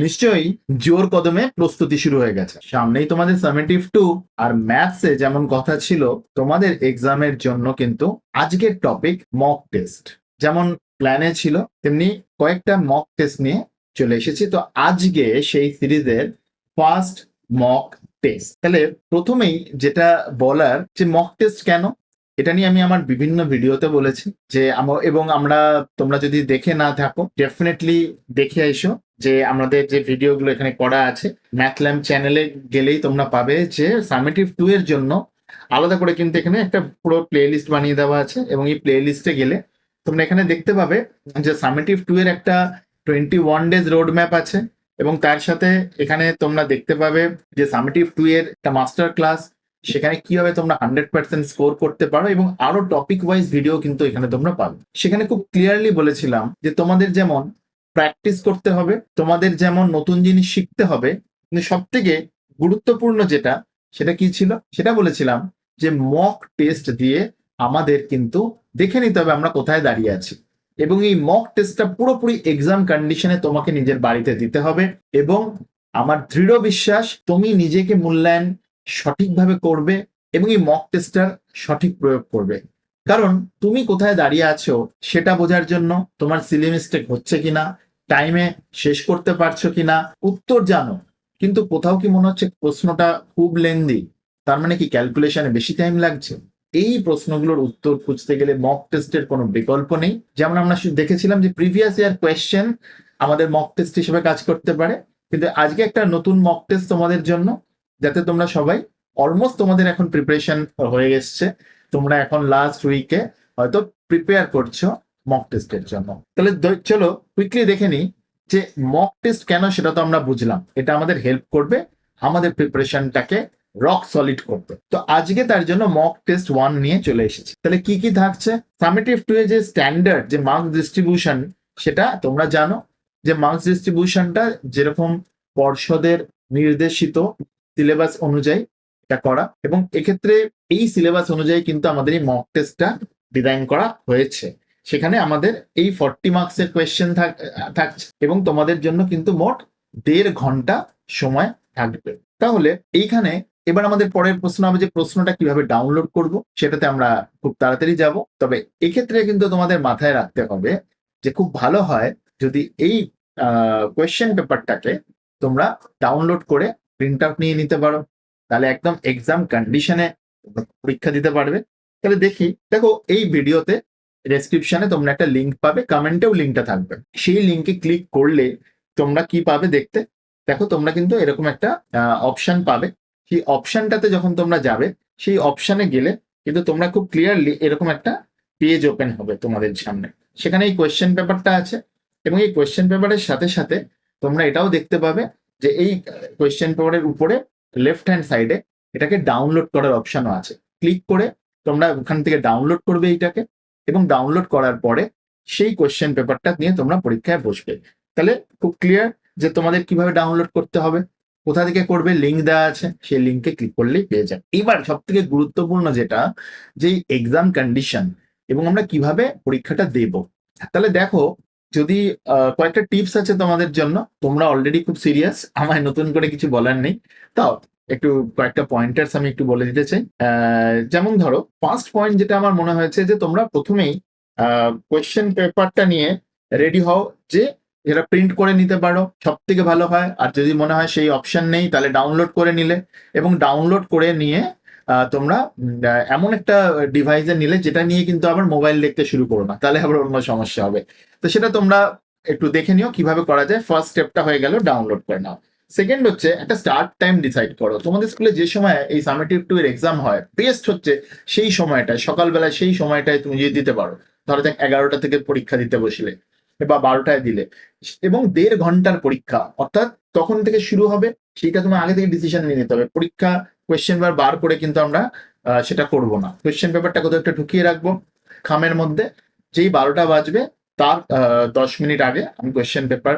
নিশ্চয়ই জোর কদমে প্রস্তুতি শুরু হয়ে গেছে। সামনেই তোমাদের সামেটিভ 2 আর ম্যাথসে যেমন কথা ছিল তোমাদের এক্সামের জন্য কিন্তু আজকের টপিক মক টেস্ট। যেমন প্ল্যানে ছিল তেমনি কয়েকটা মক টেস্ট নিয়ে চলে এসেছি। তো আজকে সেই সিরিজের ফার্স্ট মক টেস্ট। তাহলে প্রথমেই যেটা বলার যে মক টেস্ট কেন, এটা নিয়ে আমি আমার বিভিন্ন ভিডিওতে বলেছি যে এবং আমরা তোমরা যদি দেখে না থাকো ডেফিনেটলি দেখে এসো যে আমাদের যে ভিডিওগুলো এখানে করা আছে। ম্যাথল্যাম্প চ্যানেলে গেলেই তোমরা পাবে যে সামেটিভ 2 এর জন্য আলাদা করে কিন্তু এখানে একটা পুরো প্লে লিস্ট বানিয়ে দেওয়া আছে, এবং এই প্লে লিস্টে গেলে তোমরা এখানে দেখতে পাবে যে সামেটিভ 2 এর একটা 21 ডেজ রোড ম্যাপ আছে, এবং তার সাথে এখানে তোমরা দেখতে পাবে যে সামেটিভ 2 এর একটা মাস্টার ক্লাস, সেখানে কিভাবে তোমরা 100% স্কোর করতে পারো, এবং আরো টপিক ওয়াইজ ভিডিও কিন্তু এখানে তোমরা পাবে। সেখানে খুব ক্লিয়ারলি বলেছিলাম যে তোমাদের যেমন প্র্যাকটিস করতে হবে, তোমাদের যেমন নতুন জিনিস শিখতে হবে, কিন্তু সব থেকে গুরুত্বপূর্ণ যেটা সেটা কি ছিল সেটা বলেছিলাম যে মক টেস্ট দিয়ে আমাদের কিন্তু দেখে নিতে হবে আমরা কোথায় দাঁড়িয়ে আছি, এবং এই মক টেস্টটা পুরোপুরি এক্সাম কন্ডিশনে তোমাকে নিজের বাড়িতে দিতে হবে। এবং আমার দৃঢ় বিশ্বাস তুমি নিজেকে মূল্যায়ন সঠিকভাবে করবে এবং এই মক টেস্টটার সঠিক প্রয়োগ করবে। কারণ তুমি কোথায় দাঁড়িয়ে আছো সেটা বোঝার জন্য তোমার সিলি মিস্টেক হচ্ছে কিনা, টাইমে শেষ করতে পারছো কিনা, উত্তর জানো কিন্তু কোথাও কি মনে হচ্ছে প্রশ্নটা খুব লেন্দি, তার মানে কি ক্যালকুলেশনে বেশি টাইম লাগছে। এই প্রশ্নগুলোর উত্তর খুঁজতে গেলে মক টেস্টের কোনো বিকল্প নেই। যেমন আমরা দেখেছিলাম যে প্রিভিয়াস ইয়ার কোয়েশ্চেন আমাদের মক টেস্ট হিসেবে কাজ করতে পারে, কিন্তু আজকে একটা নতুন মক টেস্ট তোমাদের জন্য, যাতে তোমরা সবাই অলমোস্ট তোমাদের এখন প্রিপারেশন হয়ে এসছে, তোমরা এখন লাস্ট উইকে হয়তো প্রিপেয়ার করছো মক টেস্টের জন্য। তাহলে চলো কুইকলি দেখে নিই যে মক টেস্ট কেন, সেটা তো আমরা বুঝলাম, এটা আমাদের হেল্প করবে আমাদের প্রিপারেশনটাকে রক সলিড করতে। তো আজকে তার জন্য মক টেস্ট 1 নিয়ে চলে এসেছি। তাহলে কি কি থাকছে, সামেটিভ 2 এর যে স্ট্যান্ডার্ড যে মার্কস ডিস্ট্রিবিউশন, সেটা তোমরা জানো যে মার্কস ডিস্ট্রিবিউশনটা যেরকম পর্ষদের নির্দেশিত সিলেবাস অনুযায়ী এটা করা, এবং এক্ষেত্রে এই সিলেবাস অনুযায়ী কিন্তু আমাদের এই মক টেস্টটা ডিজাইন করা হয়েছে। সেখানে আমাদের এই 40 মার্কসের কোয়েশ্চেন থাকছে, এবং তোমাদের জন্য কিন্তু মোট 1.5 ঘন্টা সময় থাকবে। তাহলে এইখানে এবার আমাদের পরের প্রশ্ন হবে যে প্রশ্নটা কিভাবে ডাউনলোড করব, সেটাতে আমরা খুব তাড়াতাড়ি যাব। তবে এক্ষেত্রে কিন্তু তোমাদের মাথায় রাখতে হবে যে খুব ভালো হয় যদি এই কোয়েশ্চেন পেপারটাকে তোমরা ডাউনলোড করে প্রিন্ট আউট নিয়ে নিতে পারো, তাহলে একদম এক্সাম কন্ডিশনে পরীক্ষা দিতে পারবে। তাহলে দেখো এই ভিডিওতে ডেসক্রিপশনে তোমরা একটা লিঙ্ক পাবে, কমেন্টেও লিঙ্কটা থাকবে, সেই লিঙ্কে ক্লিক করলে তোমরা কি পাবে দেখতে, দেখো তোমরা কিন্তু এরকম একটা অপশন পাবে। সেই অপশনটাতে যখন তোমরা যাবে, সেই অপশনে গেলে কিন্তু তোমরা খুব ক্লিয়ারলি এরকম একটা পেজ ওপেন হবে তোমাদের সামনে, সেখানে এই কোয়েশ্চেন পেপারটা আছে, এবং এই কোয়েশ্চেন পেপারের সাথে সাথে তোমরা এটাও দেখতে পাবে যে এই কোয়েশ্চেন পেপারের উপরে লেফট হ্যান্ড সাইডে এটাকে ডাউনলোড করার অপশনও আছে। ক্লিক করে তোমরা ওখান থেকে ডাউনলোড করবে এইটাকে, এবং ডাউনলোড করার পরে সেই কোয়েশ্চেন পেপারটা নিয়ে তোমরা পরীক্ষায় বসবে। তাহলে খুব ক্লিয়ার যে তোমাদের কিভাবে ডাউনলোড করতে হবে, কোথা থেকে করবে, লিঙ্ক দেওয়া আছে, সেই লিঙ্কে ক্লিক করলেই পেয়ে যাবে। এবার সব থেকে গুরুত্বপূর্ণ যেটা, যে এক্সাম কন্ডিশন এবং আমরা কিভাবে পরীক্ষাটা দেব। তাহলে দেখো, যদি কয়েকটা টিপস আছে তোমাদের জন্য, তোমরা অলরেডি খুব সিরিয়াস, আমায় নতুন করে কিছু বলার নেই, তাও একটু কয়েকটা পয়েন্টার্স আমি একটু বলে দিতে চাই। যেমন ধরো ফার্স্ট পয়েন্ট যেটা আমার মনে হয়েছে যে তোমরা প্রথমেই কোয়েশ্চেন পেপারটা নিয়ে রেডি হও, যে যেটা প্রিন্ট করে নিতে পারো সব থেকে ভালো হয়, আর যদি মনে হয় সেই অপশন নেই তাহলে ডাউনলোড করে নিলে, এবং ডাউনলোড করে নিয়ে তোমরা এমন একটা ডিভাইসে নিলে যেটা নিয়ে কিন্তু আবার মোবাইল দেখতে শুরু করো না, তাহলে আবার অন্য সমস্যা হবে। তো সেটা তোমরা একটু দেখে নিও কিভাবে করা যায়। ফার্স্ট স্টেপটা হয়ে গেল, ডাউনলোড করে নাও। সেকেন্ড হচ্ছে একটা স্টার্ট টাইম ডিসাইড করো। তোমাদের স্কুলে যে সময় এই সামেটিভ 2 এর এক্সাম হয়, বেস্ট হচ্ছে সেই সময়টায়, সকালবেলায় সেই সময়টায় তুমি যদি দিতে পারো, ধরো দেখ 11টা থেকে পরীক্ষা দিতে বসলে বা 12টায় দিলে, এবং 1.5 ঘন্টার পরীক্ষা, অর্থাৎ তখন থেকে শুরু হবে, সেইটা তোমার আগে থেকে ডিসিশন নিয়ে নিতে হবে। পরীক্ষা কোয়েশ্চেন পেপার বার করে কিন্তু আমরা সেটা করব না, কোয়েশ্চেন পেপারটা কোথাও একটা ঢুকিয়ে রাখবো খামের মধ্যে, যেই 12টা বাজবে তার 10 মিনিট আগে আমি কোয়েশ্চেন পেপার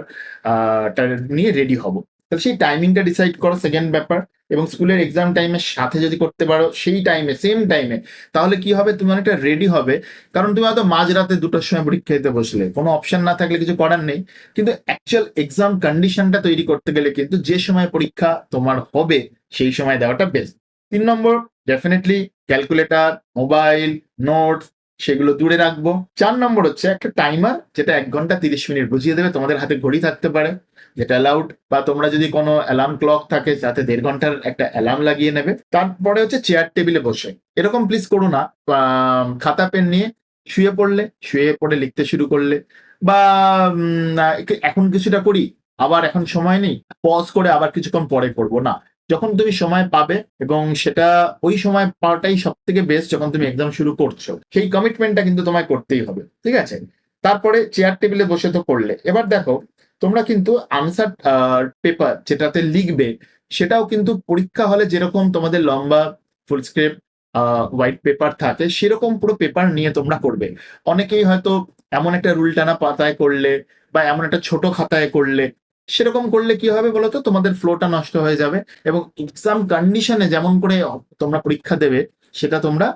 নিয়ে রেডি হব। তাহলে সেই টাইমিংটা ডিসাইড করো, সেকেন্ড ব্যাপার। এবং স্কুলের এক্সাম টাইমের সাথে যদি করতে পারো সেই টাইমে, সেম টাইমে, তাহলে কি হবে, তুমি অনেকটা রেডি হবে। কারণ তুমি হয়তো মাঝরাতে 2টার সময় পরীক্ষা দিতে বসলে, কোনো অপশন না থাকলে কিছু করার নেই, কিন্তু অ্যাকচুয়াল এক্সাম কন্ডিশনটা তৈরি করতে গেলে কিন্তু যে সময় পরীক্ষা তোমার হবে সেই সময় দেওয়াটা বেস্ট। 3 নম্বর, ডেফিনেটলি ক্যালকুলেটর, মোবাইল, নোটস, সেগুলো দূরে রাখবো। 4 নম্বর হচ্ছে একটা টাইমার, যেটা 1 ঘন্টা 30 মিনিট বুঝিয়ে দেবে। তোমাদের হাতে ঘড়ি থাকতে পারে, যেটা অ্যালাউড, বা তোমরা যদি কোনো অ্যালার্ম ক্লক থাকে যাতে 1.5 ঘন্টার একটা অ্যালার্ম লাগিয়ে নেবে। তারপরে হচ্ছে চেয়ার টেবিলে বসে, এরকম প্লিজ করো না, খাতা পেন নিয়ে শুয়ে পড়ে লিখতে শুরু করলে, বা এখন কিছুটা করি, আবার এখন সময় নেই, পজ করে আবার কিছুক্ষণ পরে করবো না। যখন তুমি সময় পাবে, এবং সেটা ওই সময় পাওয়াটাই সব থেকে বেস্ট যখন তুমি এক্সাম শুরু করছো, সেই কমিটমেন্টটা কিন্তু তোমায় করতেই হবে, ঠিক আছে? তারপরে চেয়ার টেবিলে বসে তো করলে, এবার দেখো তোমরা কিন্তু আনসার পেপার যেটাতে লিখবে, সেটাও কিন্তু পরীক্ষা হলে যেরকম তোমাদের লম্বা ফুল স্ক্রিপ্ট হোয়াইট পেপার থাকে, সেরকম পুরো পেপার নিয়ে তোমরা করবে। অনেকেই হয়তো এমন একটা রুল টানা পাতায় করলে, বা এমন একটা ছোট খাতায় করলে, সেরকম করলে কি হবে বলতো, তোমাদের ফ্লোটা নষ্ট হয়ে যাবে, এবং এক্সাম কন্ডিশনে যেমন করে তোমরা পরীক্ষা দেবে, সেটা তোমরা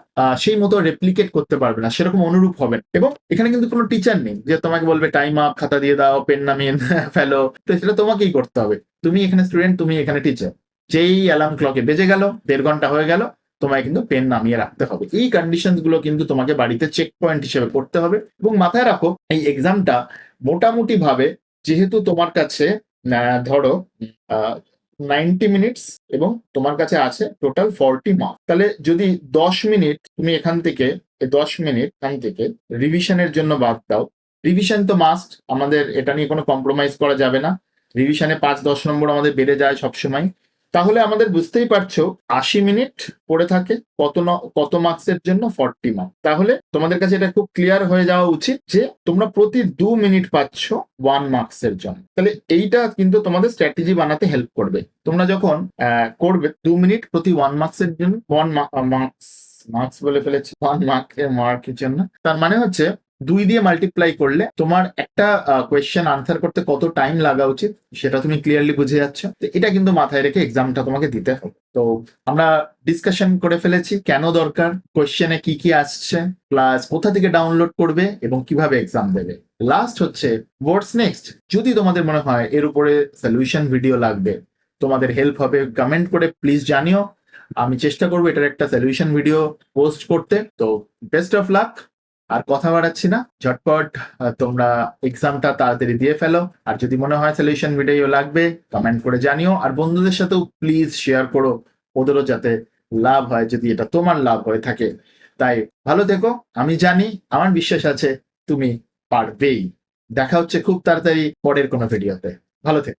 সেই মতো রেপ্লিকেট করতে পারবে না, সেরকম অনুরূপ হবে না। এবং এখানে কিন্তু কোনো টিচার নেই যে তোমাকে বলবে টাইম আপ, খাতা দিয়ে দাও, পেন নামিয়ে ফেলো, তো সেটা তোমাকেই করতে হবে। তুমি এখানে স্টুডেন্ট, তুমি এখানে টিচার। যেই অ্যালার্ম ক্লকে বেজে গেল, 1.5 ঘন্টা হয়ে গেল, তোমায় কিন্তু পেন নামিয়ে রাখতে হবে। এই কন্ডিশন গুলো কিন্তু তোমাকে বাড়িতে চেক পয়েন্ট হিসেবে করতে হবে। এবং মাথায় রাখো, এই এক্সামটা মোটামুটি ভাবে, যেহেতু তোমার কাছে ধরো 90 মিনিটস, এবং তোমার কাছে আছে টোটাল 40 মার্ক, তাহলে যদি 10 মিনিট তুমি এখান থেকে, 10 মিনিট এখান থেকে রিভিশনের জন্য বাদ দাও, রিভিশন তো মাস্ট, আমাদের এটা নিয়ে কোনো কম্প্রোমাইজ করা যাবে না। রিভিশনে 5-10 নম্বর আমাদের বেড়ে যায় সবসময়। তাহলে আমাদের বুঝতেই পারছো 80 মিনিট পড়ে থাকে কত মার্কসের জন্য, 40 মার্ক। তাহলে তোমাদের কাছে এটা খুব ক্লিয়ার হয়ে যাওয়া উচিত যে তোমরা প্রতি 2 মিনিট পাচ্ছ 1 মার্কসের জন্য। তাহলে এইটা কিন্তু তোমাদের স্ট্র্যাটেজি বানাতে হেল্প করবে। তোমরা যখন করবে 2 মিনিট প্রতি 1 মার্কসের জন্য, 1 মার্কস বলে ফেলেছি, 1 মার্কের জন্য, তার মানে হচ্ছে 2 দিয়ে মাল্টিপ্লাই করলে তোমার একটা কোয়েশ্চেন আনসার করতে কত টাইম লাগা উচিত, সেটা তুমি ক্লিয়ারলি বুঝে যাচ্ছ। তো এটা কিন্তু মাথায় রেখে এক্সামটা তোমাকে দিতে হবে। তো আমরা ডিসকাশন করে ফেলেছি কেন দরকার, কোয়েশ্চেনে কি কি আসছে, প্লাস কোথা থেকে ডাউনলোড করবে, এবং কিভাবে এক্সাম দেবে। লাস্ট হচ্ছে হোয়াটস নেক্সট। যদি তোমাদের মনে হয় এর উপরে সলিউশন ভিডিও লাগবে, তোমাদের হেল্প হবে, কমেন্ট করে প্লিজ জানিও। আমি চেষ্টা করবো এটার একটা সলিউশন ভিডিও পোস্ট করতে। তো বেস্ট অফ লাক। আর কথা বাড়াচ্ছি না, ঝটপট তোমরা এক্সামটা তাড়াতাড়ি দিয়ে ফেলো। আর যদি মনে হয় সলিউশন ভিডিও লাগবে, কমেন্ট করে জানিও। আর বন্ধুদের সাথেও প্লিজ শেয়ার করো, ওদেরও যাতে লাভ হয়, যদি এটা তোমার লাভ হয়ে থাকে। তাই ভালো থেকো, আমি জানি, আমার বিশ্বাস আছে তুমি পারবেই। দেখা হচ্ছে খুব তাড়াতাড়ি পরের কোনো ভিডিওতে। ভালো থেকো।